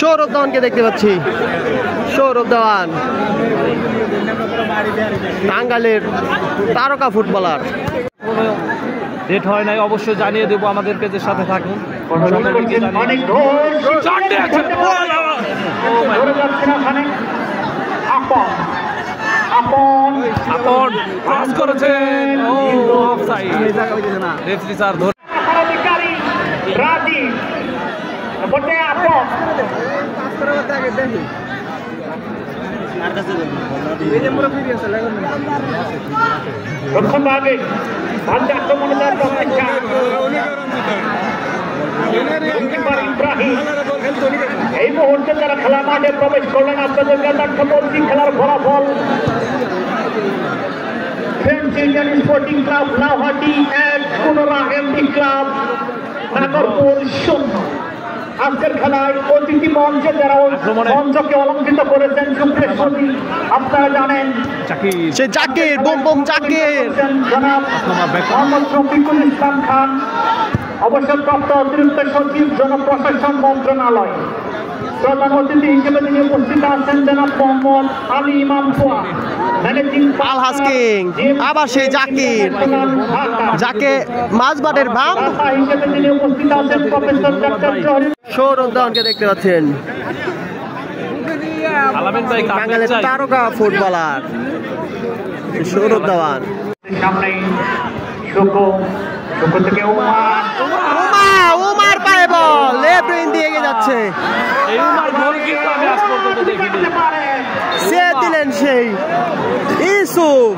সৌরভ ধাওয়ানকে দেখতে পাচ্ছি। সৌরভ ধাওয়ান টাঙ্গাইলের তারকা ফুটবলার। ডেট হয় নাই, অবশ্যই জানিয়ে দেবো আমাদেরকে, যে সাথে থাকুন। এই মুহূর্তে যারা খেলা মাঠে প্রবেশ করলেন আপনাদের কাছে বলছি খেলার ফলাফল French Indian sporting club Lauhati ১, পুনরা এমডি ক্লাব নাগরপুর ০। আজকের খেলায় অতিথি মঞ্চে যারা মঞ্চকে অলঙ্কৃত করেছেন সুপ্রেসী আপনারা জানেন সে জাকির বুম বুম জাকির জনাব মোহাম্মদ রফিকুল ইসলাম খান, অবসরপ্রাপ্ত অতিরিক্ত সচিব জনপ্রশাসন মন্ত্রণালয়। প্রধান অতিথি হিসেবে তিনি উপস্থিত আছেন জনাব মোহাম্মদ আলী ইমাম ফুয়া, ম্যানেজিং আলহাজ কিং। আবার সেই জাকির, যাকে মাঝবাটের ভাব হিসেবে তিনি উপস্থিত আছেন প্রফেসর ডক্টর জহির। সৌরভ ধাওয়ানকে দেখতে পাচ্ছেন, টাঙ্গাইলের তারকা ফুটবলার সৌরভ ধাওয়ান। সামনে শুকো থেকে উমার পায়ে বল লেফট উইং দিয়ে এগিয়ে যাচ্ছে। সে দিলেন সেই ইউসুফ।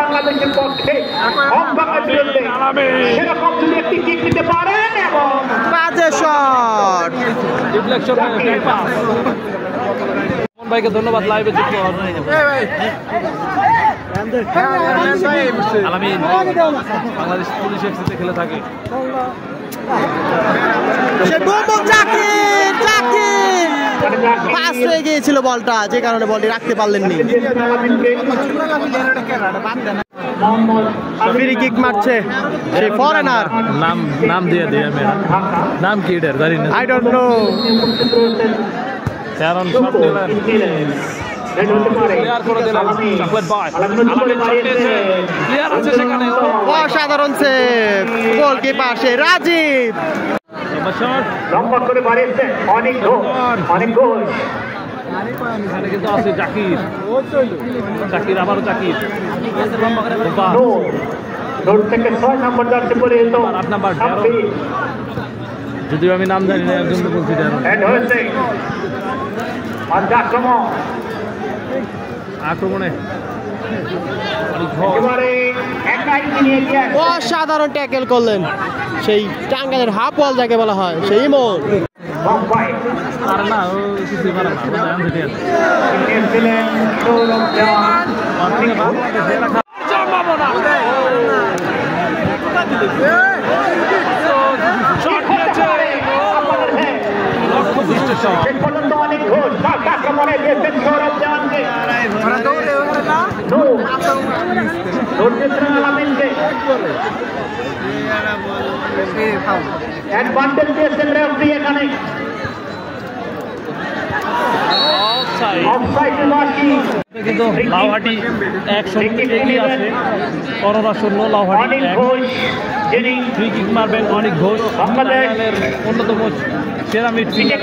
বাংলাদেশের পক্ষে সেরকম যদি একটি কিক দিতে পারেন এবং বাজে শট। ভাইকে ধন্যবাদ লাইভে যুক্ত হওয়ার। আলামিন বাংলাদেশ পুলিশ এফসিতে খেলে থাকে। সে boom boom Zakir, Zakir pass হয়ে গিয়েছিল বলটা, যে কারণে বলটি রাখতে পারলেননি। ফ্রি কিক মারছে সেই ফরেনার। নাম দিয়ে দিই আমি, নাম কি এটার জানি না, আই ডোন্ট নো। কারণ সব অসাধারণ সেভ, গোলকিপার সে রাজীব। লম্বা করে বাড়িয়েছে, অনেক গোল। এখানে কিন্তু আছে জাকির, জাকির আবারও জাকির। রোড থেকে ৬ নম্বর জার্সি পরে এলো ৮ নম্বর। যদিও আমি নাম জানি না, একজন বলছি আক্রমণে অসাধারণ ট্যাকেল করলেন সেই টাঙ্গাইলের হাফ ওয়াল যাকে বলা হয়, সেই ইমন। আর না ও কিছুই পারে না, অনেক ঘোষ আক্রমণে দিয়েছেন সৌরভ দেওয়ানকে, অ্যাডভান্টেজ দিয়েছেন রেফারি এখানে। কিন্তু লাউহাটি ১-০ এগিয়ে আছে, করোনা ০, লাউহাটি ১। ফ্রি কিক মারবেন অনেক ঘোষ, বাংলাদেশের অন্যতম সেরা মিডফিল্ডার।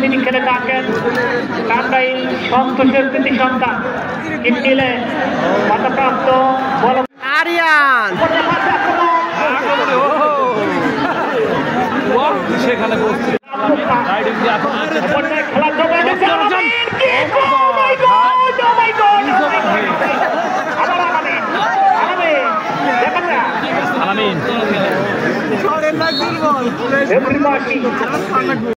তিনি খেলে থাকেন টাঙ্গাইল সন্তোষের কৃতি সন্তান। কিনলে মাথাপ্রাপ্ত আরিয়ান সেখানে বসছে। আলামিন